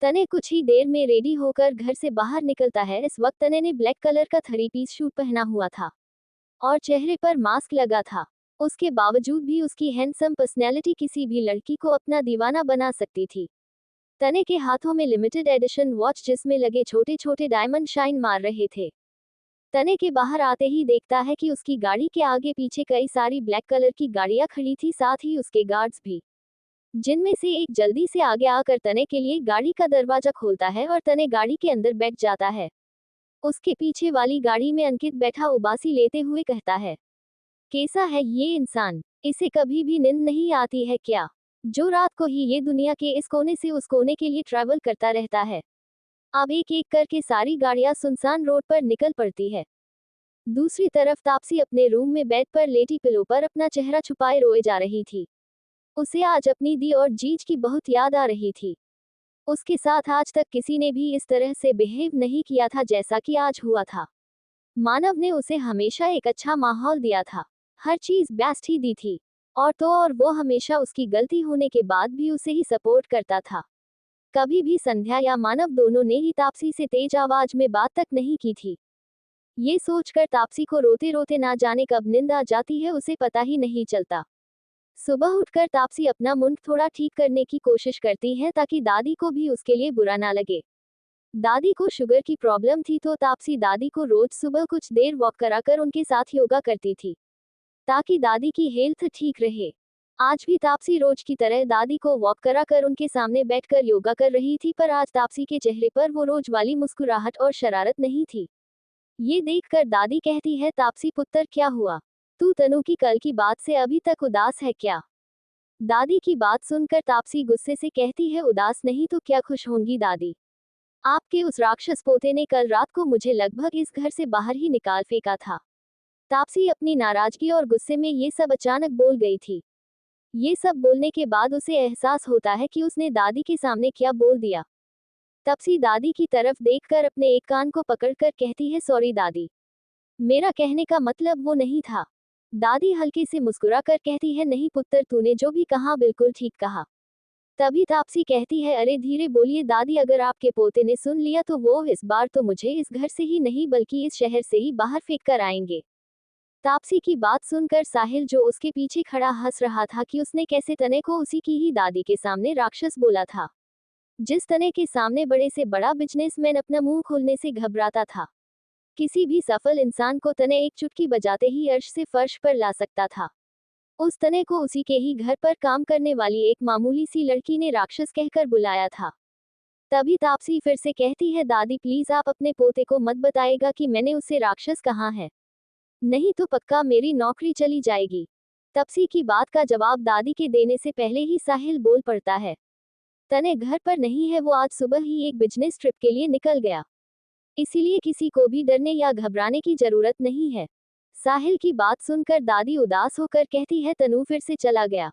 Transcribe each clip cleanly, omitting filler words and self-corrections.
तने कुछ ही देर में रेडी होकर घर से बाहर निकलता है। इस वक्त तने ने ब्लैक कलर का 3 पीस सूट पहना हुआ था और चेहरे पर मास्क लगा था। उसके बावजूद भी उसकी हैंडसम पर्सनैलिटी किसी भी लड़की को अपना दीवाना बना सकती थी। तने के हाथों में लिमिटेड एडिशन वॉच जिसमें लगे छोटे छोटे डायमंड शाइन मार रहे थे। तने के बाहर आते ही देखता है कि उसकी गाड़ी के आगे पीछे कई सारी ब्लैक कलर की गाड़ियां खड़ी थी, साथ ही उसके गार्ड्स भी, जिनमें से एक जल्दी से आगे आकर तने के लिए गाड़ी का दरवाजा खोलता है और तने गाड़ी के अंदर बैठ जाता है। उसके पीछे वाली गाड़ी में अंकित बैठा उबासी लेते हुए कहता है, कैसा है ये इंसान, इसे कभी भी नींद नहीं आती है क्या, जो रात को ही ये दुनिया के इस कोने से उस कोने के लिए ट्रैवल करता रहता है। अब एक एक करके सारी गाड़ियां सुनसान रोड पर निकल पड़ती है। दूसरी तरफ तापसी अपने रूम में बेड पर लेटी पिलो पर अपना चेहरा छुपाए रोए जा रही थी। उसे आज अपनी दी और जीज की बहुत याद आ रही थी। उसके साथ आज तक किसी ने भी इस तरह से बिहेव नहीं किया था जैसा कि आज हुआ था। मानव ने उसे हमेशा एक अच्छा माहौल दिया था, हर चीज बेस्ट ही दी थी, और तो और वो हमेशा उसकी गलती होने के बाद भी उसे ही सपोर्ट करता था। कभी भी संध्या या मानव दोनों ने ही तापसी से तेज आवाज में बात तक नहीं की थी। ये सोचकर तापसी को रोते रोते ना जाने कब नींद आ जाती है उसे पता ही नहीं चलता। सुबह उठकर तापसी अपना मुंड थोड़ा ठीक करने की कोशिश करती है ताकि दादी को भी उसके लिए बुरा ना लगे। दादी को शुगर की प्रॉब्लम थी तो तापसी दादी को रोज सुबह कुछ देर वॉक कराकर उनके साथ योगा करती थी ताकि दादी की हेल्थ ठीक रहे। आज भी तापसी रोज की तरह दादी को वॉक कराकर उनके सामने बैठकर योगा कर रही थी, पर आज तापसी के चेहरे पर वो रोज वाली मुस्कुराहट और शरारत नहीं थी। ये देखकर दादी कहती है, तापसी पुत्र क्या हुआ, तू तनु की कल की बात से अभी तक उदास है क्या। दादी की बात सुनकर तापसी गुस्से से कहती है, उदास नहीं तो क्या खुश होंगी दादी, आपके उस राक्षस पोते ने कल रात को मुझे लगभग इस घर से बाहर ही निकाल फेंका था। तापसी अपनी नाराजगी और गुस्से में ये सब अचानक बोल गई थी। ये सब बोलने के बाद उसे एहसास होता है कि उसने दादी के सामने क्या बोल दिया। तापसी दादी की तरफ देखकर अपने एक कान को पकड़कर कहती है, सॉरी दादी, मेरा कहने का मतलब वो नहीं था। दादी हल्के से मुस्कुराकर कहती है, नहीं पुत्र, तूने जो भी कहा बिल्कुल ठीक कहा। तभी तापसी कहती है, अरे धीरे बोलिए दादी, अगर आपके पोते ने सुन लिया तो वो इस बार तो मुझे इस घर से ही नहीं बल्कि इस शहर से ही बाहर फेंक कर आएंगे। तापसी की बात सुनकर साहिल जो उसके पीछे खड़ा हंस रहा था कि उसने कैसे तने को उसी की ही दादी के सामने राक्षस बोला था। जिस तने के सामने बड़े से बड़ा बिजनेसमैन अपना मुंह खोलने से घबराता था। किसी भी सफल इंसान को तने एक चुटकी बजाते ही अर्श से फर्श पर ला सकता था। उस तने को उसी के ही घर पर काम करने वाली एक मामूली सी लड़की ने राक्षस कहकर बुलाया था। तभी तापसी फिर से कहती है, दादी प्लीज आप अपने पोते को मत बताएगा कि मैंने उसे राक्षस कहा है, नहीं तो पक्का मेरी नौकरी चली जाएगी। तापसी की बात का जवाब दादी के देने से पहले ही साहिल बोल पड़ता है, तने घर पर नहीं है, वो आज सुबह ही एक बिजनेस ट्रिप के लिए निकल गया, इसीलिए किसी को भी डरने या घबराने की जरूरत नहीं है। साहिल की बात सुनकर दादी उदास होकर कहती है, तनु फिर से चला गया।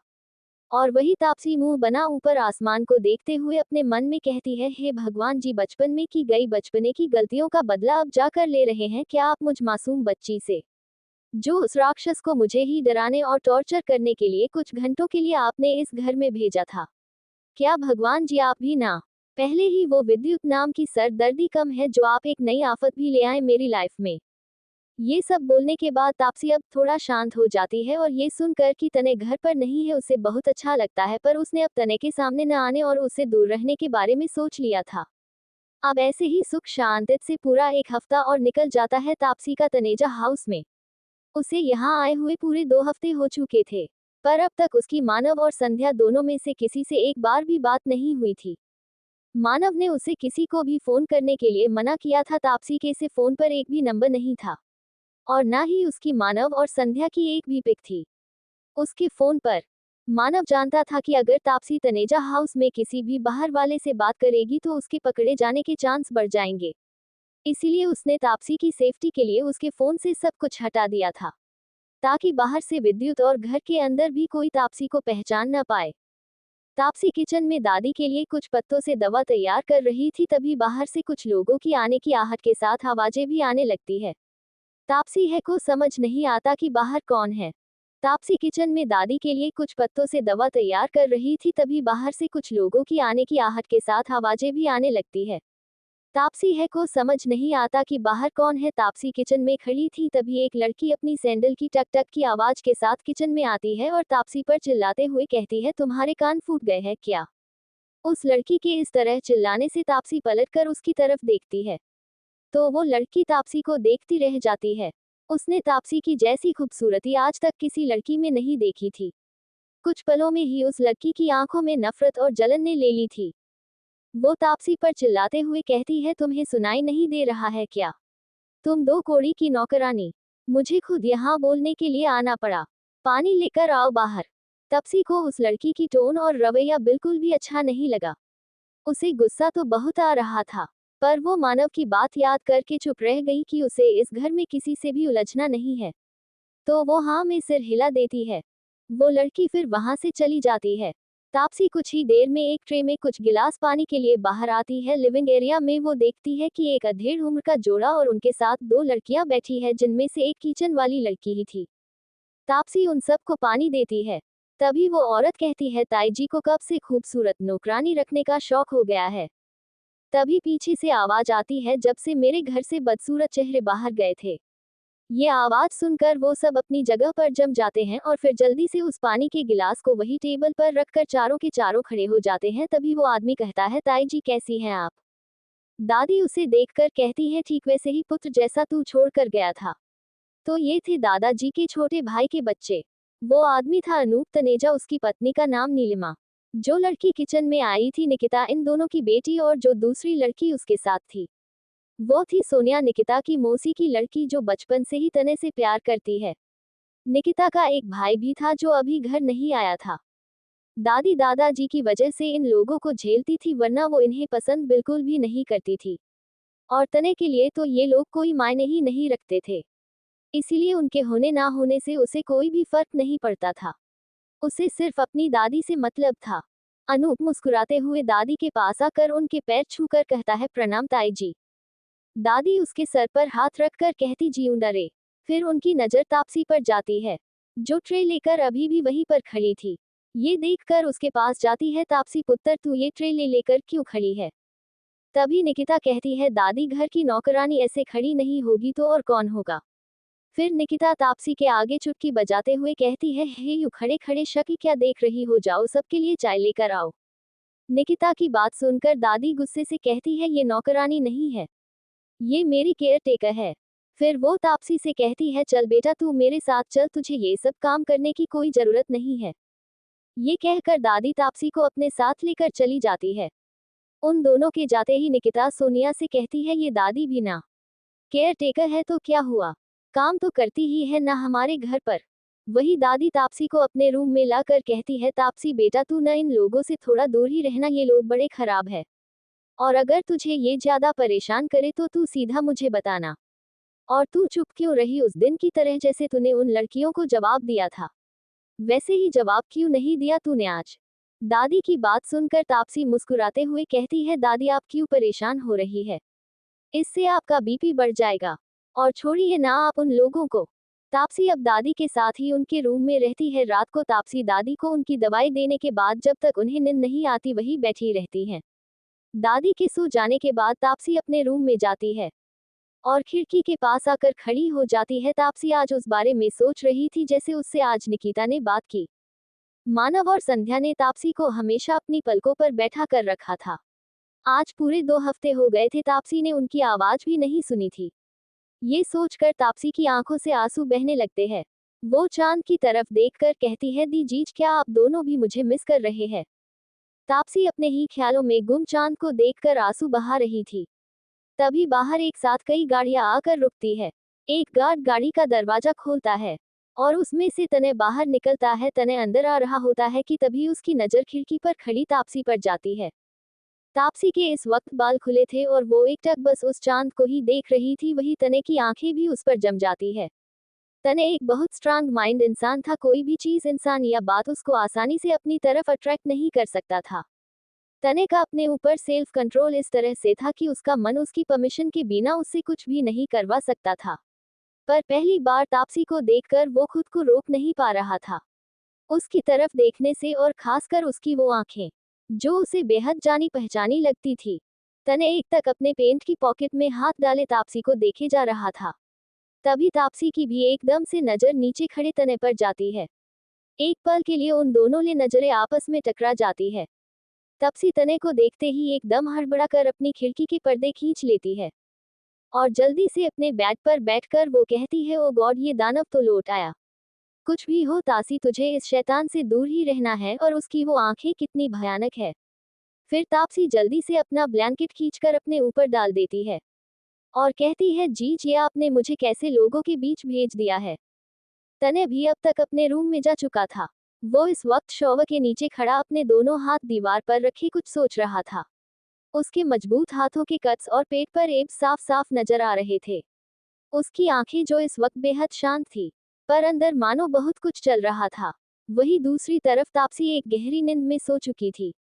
और वही तापसी मुंह बना ऊपर आसमान को देखते हुए अपने मन में कहती है, हे भगवान जी, बचपन में की गई बचपने की गलतियों का बदला अब जाकर ले रहे हैं क्या आप मुझ मासूम बच्ची से, जो उस राक्षस को मुझे ही डराने और टॉर्चर करने के लिए कुछ घंटों के लिए आपने इस घर में भेजा था। क्या भगवान जी आप भी ना, पहले ही वो विद्युत नाम की सरदर्दी कम है जो आप एक नई आफत भी ले आए मेरी लाइफ में। ये सब बोलने के बाद तापसी अब थोड़ा शांत हो जाती है और ये सुनकर कि तने घर पर नहीं है उसे बहुत अच्छा लगता है, पर उसने अब तने के सामने न आने और उससे दूर रहने के बारे में सोच लिया था। अब ऐसे ही सुख शांति से पूरा एक हफ्ता और निकल जाता है तापसी का तनेजा हाउस में। उसे यहाँ आए हुए पूरे 2 हफ्ते हो चुके थे, पर अब तक उसकी मानव और संध्या दोनों में से किसी से एक बार भी बात नहीं हुई थी। मानव ने उसे किसी को भी फोन करने के लिए मना किया था, तापसी के से फोन पर एक भी नंबर नहीं था और ना ही उसकी मानव और संध्या की एक भी पिक थी उसके फोन पर। मानव जानता था कि अगर तापसी तनेजा हाउस में किसी भी बाहर वाले से बात करेगी तो उसके पकड़े जाने के चांस बढ़ जाएंगे, इसीलिए उसने तापसी की सेफ्टी के लिए उसके फोन से सब कुछ हटा दिया था ताकि बाहर से विद्युत और घर के अंदर भी कोई तापसी को पहचान न पाए। तापसी किचन में दादी के लिए कुछ पत्तों से दवा तैयार कर रही थी, तभी बाहर से कुछ लोगों की आने की आहट के साथ आवाजें भी आने लगती है। तापसी है को समझ नहीं आता कि बाहर कौन है। तापसी किचन में दादी के लिए कुछ पत्तों से दवा तैयार कर रही थी, तभी बाहर से कुछ लोगों की आने की आहट के साथ आवाजें भी आने लगती है। तापसी है को समझ नहीं आता कि बाहर कौन है। तापसी किचन में खड़ी थी, तभी एक लड़की अपनी सैंडल की टक टक की आवाज के साथ किचन में आती है और तापसी पर चिल्लाते हुए कहती है, तुम्हारे कान फूट गए हैं क्या? उस लड़की के इस तरह चिल्लाने से तापसी पलटकर उसकी तरफ देखती है, तो वो लड़की तापसी को देखती रह जाती है। उसने तापसी की जैसी खूबसूरती आज तक किसी लड़की में नहीं देखी थी। कुछ पलों में ही उस लड़की की आंखों में नफरत और जलन ने ले ली थी। वो तापसी पर चिल्लाते हुए कहती है, तुम्हें सुनाई नहीं दे रहा है क्या? तुम दो कौड़ी की नौकरानी। मुझे खुद यहाँ बोलने के लिए आना पड़ा। पानी लेकर आओ बाहर। तापसी को उस लड़की की टोन और रवैया बिल्कुल भी अच्छा नहीं लगा। उसे गुस्सा तो बहुत आ रहा था, पर वो मानव की बात याद करके चुप रह गई कि उसे इस घर में किसी से भी उलझना नहीं है। तो वो हाँ में सिर हिला देती है। वो लड़की फिर वहां से चली जाती है। तापसी कुछ ही देर में एक ट्रे में कुछ गिलास पानी के लिए बाहर आती है। लिविंग एरिया में वो देखती है कि एक अधेड़ उम्र का जोड़ा और उनके साथ दो लड़कियां बैठी है, जिनमें से एक किचन वाली लड़की ही थी। तापसी उन सबको पानी देती है। तभी वो औरत कहती है, ताई जी को कब से खूबसूरत नौकरानी रखने का शौक हो गया है। तभी पीछे से आवाज आती है, जब से मेरे घर से बदसूरत चेहरे बाहर गए थे। ये आवाज सुनकर वो सब अपनी जगह पर जम जाते हैं और फिर जल्दी से उस पानी के गिलास को वही टेबल पर रखकर चारों के चारों खड़े हो जाते हैं। तभी वो आदमी कहता है, ताई जी कैसी हैं आप? दादी उसे देखकर कहती है, ठीक वैसे ही पुत्र जैसा तू छोड़ कर गया था। तो ये थे दादाजी के छोटे भाई के बच्चे। वो आदमी था अनूप तनेजा, उसकी पत्नी का नाम नीलिमा। जो लड़की किचन में आई थी निकिता, इन दोनों की बेटी, और जो दूसरी लड़की उसके साथ थी वो थी सोनिया, निकिता की मौसी की लड़की, जो बचपन से ही तने से प्यार करती है। निकिता का एक भाई भी था जो अभी घर नहीं आया था। दादी दादाजी की वजह से इन लोगों को झेलती थी, वरना वो इन्हें पसंद बिल्कुल भी नहीं करती थी। और तने के लिए तो ये लोग कोई मायने ही नहीं रखते थे। इसीलिए उनके होने ना होने से उसे कोई भी फर्क नहीं पड़ता था। उसे सिर्फ अपनी दादी से मतलब था। अनूप मुस्कुराते हुए दादी के पास आकर उनके पैर छूकर कहता है, प्रणाम ताई जी। दादी उसके सर पर हाथ रखकर कहती, जीऊंदा रे। फिर उनकी नजर तापसी पर जाती है, जो ट्रे लेकर अभी भी वहीं पर खड़ी थी। ये देखकर उसके पास जाती है, तापसी पुत्र तू ये ट्रे ले लेकर क्यों खड़ी है? तभी निकिता कहती है, दादी घर की नौकरानी ऐसे खड़ी नहीं होगी तो और कौन होगा? फिर निकिता तापसी के आगे चुटकी बजाते हुए कहती है, हे यू खड़े खड़े शकी क्या देख रही हो, जाओ सबके लिए चाय लेकर आओ। निकिता की बात सुनकर दादी गुस्से से कहती है, ये नौकरानी नहीं है, ये मेरी केयर टेकर है। फिर वो तापसी से कहती है, चल बेटा तू मेरे साथ चल, तुझे ये सब काम करने की कोई जरूरत नहीं है। ये कहकर दादी तापसी को अपने साथ लेकर चली जाती है। उन दोनों के जाते ही निकिता सोनिया से कहती है, ये दादी भी ना केयर टेकर है तो क्या हुआ, काम तो करती ही है ना हमारे घर पर। वही दादी तापसी को अपने रूम में लाकर कहती है, तापसी बेटा तू न इन लोगों से थोड़ा दूर ही रहना, ये लोग बड़े खराब है। और अगर तुझे ये ज्यादा परेशान करे तो तू सीधा मुझे बताना। और तू चुप क्यों रही उस दिन की तरह, जैसे तूने उन लड़कियों को जवाब दिया था, वैसे ही जवाब क्यों नहीं दिया तूने आज? दादी की बात सुनकर तापसी मुस्कुराते हुए कहती है, दादी आप क्यों परेशान हो रही है? इससे आपका बीपी बढ़ जाएगा। और छोड़िए ना आप उन लोगों को। तापसी अब दादी के साथ ही उनके रूम में रहती है। रात को तापसी दादी को उनकी दवाई देने के बाद जब तक उन्हें नींद नहीं आती वही बैठी रहती हैं। दादी के सो जाने के बाद तापसी अपने रूम में जाती है और खिड़की के पास आकर खड़ी हो जाती है। तापसी आज उस बारे में सोच रही थी जैसे उससे आज निकिता ने बात की। मानव और संध्या ने तापसी को हमेशा अपनी पलकों पर बैठा कर रखा था। आज पूरे 2 हफ्ते हो गए थे तापसी ने उनकी आवाज भी नहीं सुनी थी। ये सोचकर तापसी की आंखों से आंसू बहने लगते हैं। वो चांद की तरफ देखकर कहती है, दी जीज क्या आप दोनों भी मुझे मिस कर रहे हैं? तापसी अपने ही ख्यालों में गुम चांद को देखकर आंसू बहा रही थी। तभी बाहर एक साथ कई गाड़ियां आकर रुकती है। एक गार्ड गाड़ी का दरवाजा खोलता है और उसमें से तने बाहर निकलता है। तने अंदर आ रहा होता है कि तभी उसकी नजर खिड़की पर खड़ी तापसी पर जाती है। तापसी के इस वक्त बाल खुले थे और वो एकटक बस उस चांद को ही देख रही थी। वही तने की आंखें भी उस पर जम जाती है। तने एक बहुत स्ट्रांग माइंड इंसान था, कोई भी चीज, इंसान या बात उसको आसानी से अपनी तरफ अट्रैक्ट नहीं कर सकता था। तने का अपने ऊपर सेल्फ कंट्रोल इस तरह से था कि उसका मन उसकी परमिशन के बिना उससे कुछ भी नहीं करवा सकता था। पर पहली बार तापसी को देखकर वो खुद को रोक नहीं पा रहा था। उसकी तरफ देखने से, और खासकर उसकी वो आंखें जो उसे बेहद जानी पहचानी लगती थी। तने एक तक अपने पेंट की पॉकेट में हाथ डाले तापसी को देखे जा रहा था। तभी तापसी की भी एकदम से नजर नीचे खड़े तने पर जाती है। एक पल के लिए उन दोनों की नजरें आपस में टकरा जाती है। तापसी तने को देखते ही एकदम हड़बड़ाकर अपनी खिड़की के पर्दे खींच लेती है और जल्दी से अपने बेड पर बैठकर वो कहती है, ओ गॉड, ये दानव तो लौट आया। कुछ भी हो तासी, तुझे इस शैतान से दूर ही रहना है। और उसकी वो आंखें कितनी भयानक है। फिर तापसी जल्दी से अपना ब्लैंकेट खींचकर अपने ऊपर डाल देती है और कहती है, जी ये आपने मुझे कैसे लोगों के बीच भेज दिया है। तने भी अब तक अपने रूम में जा चुका था। वो इस वक्त शॉवर के नीचे खड़ा अपने दोनों हाथ दीवार पर रखे कुछ सोच रहा था। उसके मजबूत हाथों के कट्स और पेट पर एब्स साफ साफ नजर आ रहे थे। उसकी आंखें जो इस वक्त बेहद शांत थी, पर अंदर मानो बहुत कुछ चल रहा था। वही दूसरी तरफ तापसी एक गहरी नींद में सो चुकी थी।